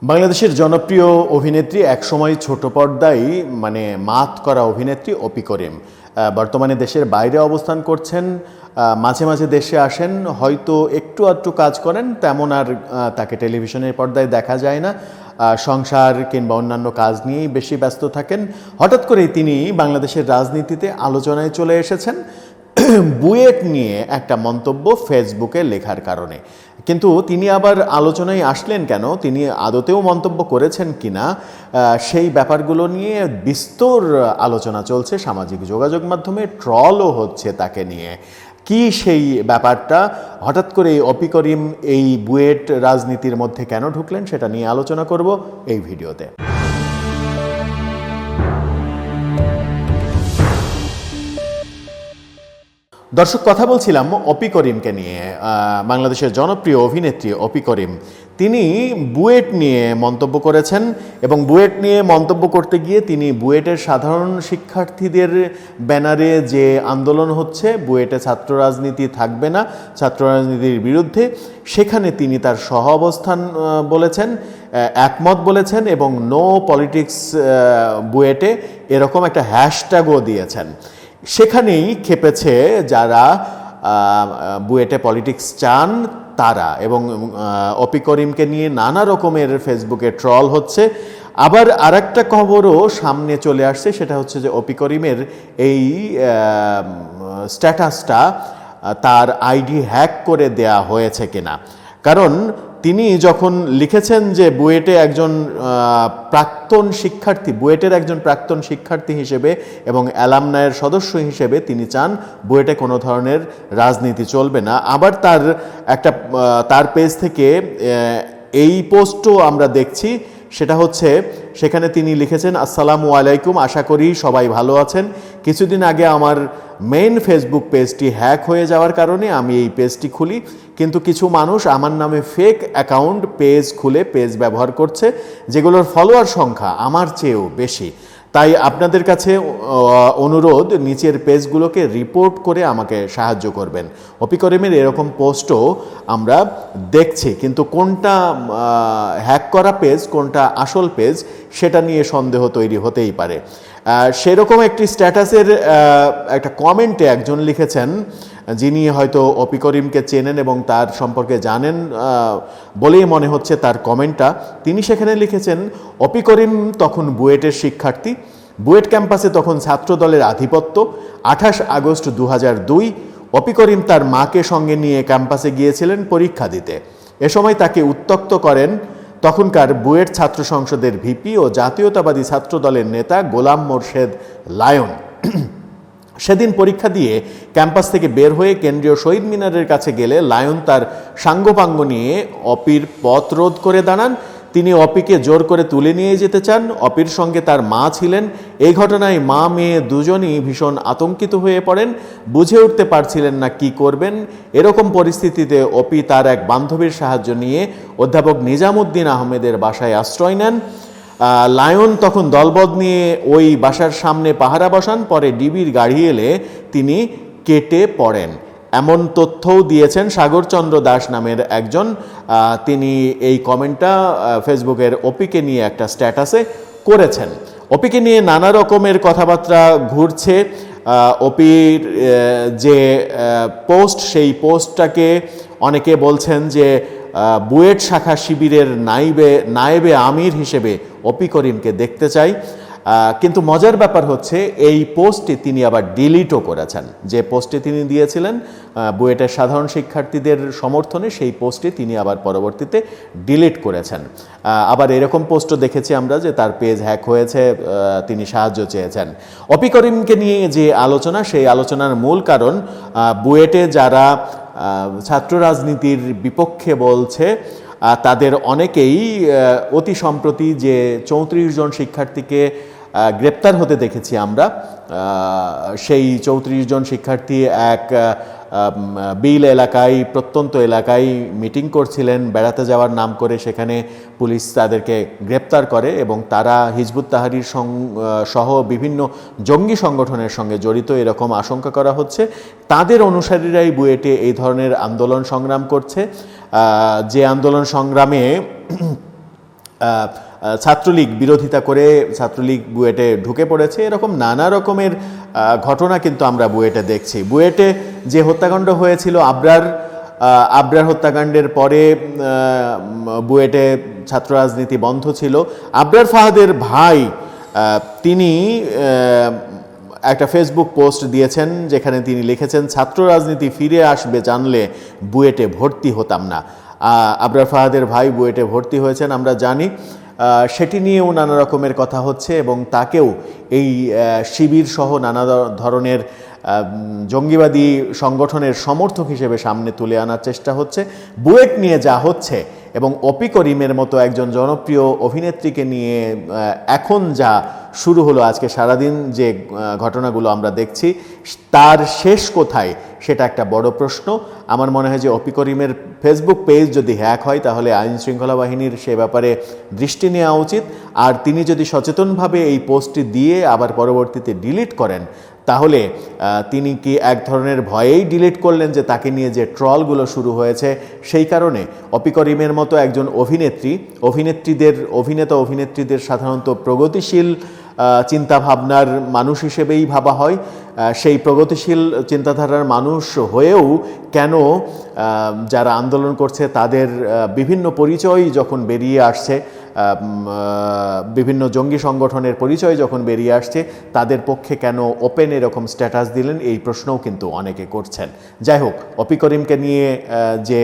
বাংলাদেশের জনপ্রিয় অভিনেত্রী একসময় ছোট পর্দায় মাত করা অভিনেত্রী অপি করিম বর্তমানে দেশের বাইরে অবস্থান করছেন। মাঝে মাঝে দেশে আসেন, হয়তো একটু আধটু কাজ করেন, তেমন আর তাকে টেলিভিশনের পর্দায় দেখা যায় না। সংসার কিংবা অন্যান্য কাজ নিয়েই বেশি ব্যস্ত থাকেন। হঠাৎ করেই তিনি বাংলাদেশের রাজনীতিতে আলোচনায় চলে এসেছেন বুয়েট নিয়ে একটা মন্তব্য ফেসবুকে লেখার কারণে। কিন্তু তিনি আবার আলোচনায় আসলেন কেন, তিনি আদতেও মন্তব্য করেছেন কিনা, সেই ব্যাপারগুলো নিয়ে বিস্তর আলোচনা চলছে সামাজিক যোগাযোগ মাধ্যমে, ট্রলও হচ্ছে তাকে নিয়ে। কি সেই ব্যাপারটা, হঠাৎ করে অপি করিম এই বুয়েট রাজনীতির মধ্যে কেন ঢুকলেন, সেটা নিয়ে আলোচনা করব এই ভিডিওতে। দর্শক, কথা বলছিলাম অপি করিমকে নিয়ে। বাংলাদেশের জনপ্রিয় অভিনেত্রী অপি করিম, তিনি বুয়েট নিয়ে মন্তব্য করেছেন এবং বুয়েট নিয়ে মন্তব্য করতে গিয়ে তিনি বুয়েটের সাধারণ শিক্ষার্থীদের ব্যানারে যে আন্দোলন হচ্ছে, বুয়েটে ছাত্র রাজনীতি থাকবে না, ছাত্র রাজনীতির বিরুদ্ধে, সেখানে তিনি তার সহ অবস্থান বলেছেন, একমত বলেছেন এবং নো পলিটিক্স বুয়েটে এরকম একটা হ্যাশট্যাগও দিয়েছেন। সেখানেই খেপেছে যারা বুয়েটে পলিটিক্স চান তারা, এবং অপি করিমকে নিয়ে নানা রকমের ফেসবুকে ট্রল হচ্ছে। আবার আরেকটা খবরও সামনে চলে আসছে, সেটা হচ্ছে যে অপি করিমের এই স্ট্যাটাসটা তার আইডি হ্যাক করে দেয়া হয়েছে কিনা। কারণ তিনি যখন লিখেছেন যে বুয়েটে একজন প্রাক্তন শিক্ষার্থী, বুয়েটের একজন প্রাক্তন শিক্ষার্থী হিসেবে এবং অ্যালামনায়ের সদস্য হিসেবে তিনি চান বুয়েটে কোনো ধরনের রাজনীতি চলবে না। আবার তার পেজ থেকে এই পোস্টও আমরা দেখছি, সেটা হচ্ছে সেখানে তিনি লিখেছেন, আসসালামু আলাইকুম, আশা করি সবাই ভালো আছেন। কিছুদিন আগে আমার মেইন ফেসবুক পেজটি হ্যাক হয়ে যাওয়ার কারণে আমি এই পেজটি খুলি, কিন্তু কিছু মানুষ আমার নামে ফেক অ্যাকাউন্ট পেজ খুলে পেজ ব্যবহার করছে, যেগুলোর ফলোয়ার সংখ্যা আমার চেয়েও বেশি। তাই আপনাদের কাছে অনুরোধ, নিচের পেজগুলোকে রিপোর্ট করে আমাকে সাহায্য করবেন। অপি করিমের এরকম পোস্টও আমরা দেখছি, কিন্তু কোনটা হ্যাক করা পেজ, কোনটা আসল পেজ, সেটা নিয়ে সন্দেহ তৈরি হতেই পারে। সেরকম একটি স্ট্যাটাসের একটা কমেন্টে একজন লিখেছেন, যিনি হয়তো অপি করিমকে চেনেন এবং তার সম্পর্কে জানেন বলেই মনে হচ্ছে তার কমেন্টটা। তিনি সেখানে লিখেছেন, অপি করিম তখন বুয়েটের শিক্ষার্থী, বুয়েট ক্যাম্পাসে তখন ছাত্রদলের আধিপত্য। 28 আগস্ট 2002 অপি করিম তার মাকে সঙ্গে নিয়ে ক্যাম্পাসে গিয়েছিলেন পরীক্ষা দিতে। এ সময় তাকে উত্ত্যক্ত করেন তখনকার বুয়েট ছাত্র সংসদের ভিপি ও জাতীয়তাবাদী ছাত্র দলের নেতা গোলাম মোর্শেদ লায়ন। সেদিন পরীক্ষা দিয়ে ক্যাম্পাস থেকে বের হয়ে কেন্দ্রীয় শহীদ মিনারের কাছে গেলে লায়ন তার সাঙ্গপাঙ্গ নিয়ে অপির পথ রোধ করে দাঁড়ান। তিনি অপিকে জোর করে তুলে নিয়ে যেতে চান। অপির সঙ্গে তার মা ছিলেন। এই ঘটনায় মা মেয়ে দুজনই ভীষণ আতঙ্কিত হয়ে পড়েন, বুঝে উঠতে পারছিলেন না কি করবেন। এরকম পরিস্থিতিতে অপি তার এক বান্ধবীর সাহায্য নিয়ে অধ্যাপক নিজামুদ্দিন আহমেদের বাসায় আশ্রয় নেন। লায়ন তখন দলবদ নিয়ে ওই বাসার সামনে পাহারা বসান। পরে ডিবির গাড়ি এলে তিনি কেটে পড়েন, এমন তথ্যও দিয়েছেন সাগরচন্দ্র দাস নামের একজন। তিনি এই কমেন্টটা ফেসবুকের অপিকে নিয়ে একটা স্ট্যাটাসে করেছেন। অপিকে নিয়ে নানা রকমের কথাবার্তা ঘুরছে। অপির যে পোস্ট, সেই পোস্টটাকে অনেকে বলছেন যে বুয়েট শাখা শিবিরের নায়েবে আমির হিসেবে অপি করিমকে দেখতে চাই। কিন্তু মজার ব্যাপার হচ্ছে, এই পোস্টে তিনি আবার ডিলিটও করেছেন। যে পোস্টে তিনি দিয়েছিলেন বুয়েটের সাধারণ শিক্ষার্থীদের সমর্থনে, সেই পোস্টে তিনি আবার পরবর্তীতে ডিলিট করেছেন। আবার এরকম পোস্টও দেখেছি আমরা যে তার পেজ হ্যাক হয়েছে, তিনি সাহায্য চেয়েছেন। অপি করিমকে নিয়ে যে আলোচনা, সেই আলোচনার মূল কারণ বুয়েটে যারা ছাত্র রাজনীতির বিপক্ষে বলছে, তাদের অনেকেই অতি সম্প্রতি যে 34 জন শিক্ষার্থীকে গ্রেপ্তার হতে দেখেছি আমরা, সেই 34 জন শিক্ষার্থী এক বিল এলাকায়, প্রত্যন্ত এলাকায় মিটিং করছিলেন বেড়াতে যাওয়ার নাম করে। সেখানে পুলিশ তাদেরকে গ্রেপ্তার করে এবং তারা হিজবুত তাহরির সহ বিভিন্ন জঙ্গি সংগঠনের সঙ্গে জড়িত, এরকম আশঙ্কা করা হচ্ছে। তাদের অনুসারীরাই বুয়েটে এই ধরনের আন্দোলন সংগ্রাম করছে, যে আন্দোলন সংগ্রামে ছাত্রলীগ বিরোধিতা করে ছাত্রলীগ বুয়েটে ঢুকে পড়েছে, এরকম নানা রকমের ঘটনা কিন্তু আমরা বুয়েটে দেখছি। বুয়েটে যে হত্যাকাণ্ড হয়েছিল আবরার হত্যাকাণ্ডের পরে বুয়েটে ছাত্র রাজনীতি বন্ধ ছিল। আবরার ফাহাদের ভাই তিনি একটা ফেসবুক পোস্ট দিয়েছেন যেখানে তিনি লিখেছেন, ছাত্র রাজনীতি ফিরে আসবে জানলে বুয়েটে ভর্তি হতাম না। আবরার ফাহাদের ভাই বুয়েটে ভর্তি হয়েছেন আমরা জানি, সেটি নিয়েও নানা রকমের কথা হচ্ছে এবং তাকেও এই শিবির সহ নানা ধরনের জঙ্গিবাদী সংগঠনের সমর্থক হিসেবে সামনে তুলে আনার চেষ্টা হচ্ছে। বুয়েট নিয়ে যা হচ্ছে এবং অপি করিমের মতো একজন জনপ্রিয় অভিনেত্রীকে নিয়ে এখন যা শুরু হলো, আজকে সারাদিন যে ঘটনাগুলো আমরা দেখছি তার শেষ কোথায় সেটা একটা বড় প্রশ্ন। আমার মনে হয় যে অপি করিমের ফেসবুক পেজ যদি হ্যাক হয় তাহলে আইন শৃঙ্খলা বাহিনীর সে ব্যাপারে দৃষ্টি নেওয়া উচিত। আর তিনি যদি সচেতনভাবে এই পোস্টটি দিয়ে আবার পরবর্তীতে ডিলিট করেন তাহলে তিনি কি এক ধরনের ভয়েই ডিলিট করলেন যে তাকে নিয়ে যে ট্রলগুলো শুরু হয়েছে সেই কারণে? অপি করিমের মতো একজন অভিনেত্রীদের সাধারণত প্রগতিশীল চিন্তাভাবনার মানুষ হিসেবেই ভাবা হয়। সেই প্রগতিশীল চিন্তাধারার মানুষ হয়েও কেন যারা আন্দোলন করছে তাদের বিভিন্ন পরিচয় যখন বেরিয়ে আসছে, বিভিন্ন জঙ্গি সংগঠনের পরিচয় যখন বেরিয়ে আসছে, তাদের পক্ষে কেন ওপেন এরকম স্ট্যাটাস দিলেন, এই প্রশ্নও কিন্তু অনেকে করছেন। যাই হোক, অপি করিমকে নিয়ে যে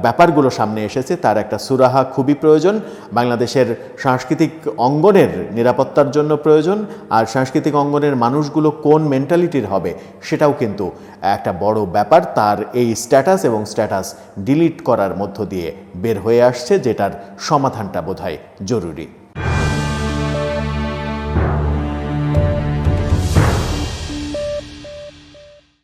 ব্যাপারগুলো সামনে এসেছে তার একটা সুরাহা খুবই প্রয়োজন। বাংলাদেশের সাংস্কৃতিক অঙ্গনের নিরাপত্তার জন্য প্রয়োজন, আর সাংস্কৃতিক অঙ্গনের মানুষগুলো কোন মেন্টালিটির হবে সেটাও কিন্তু একটা বড় ব্যাপার। তার এই স্ট্যাটাস এবং স্ট্যাটাস ডিলিট করার মধ্য দিয়ে বের হয়ে আসছে, যেটার সমাধানটা বোধহয় জরুরি।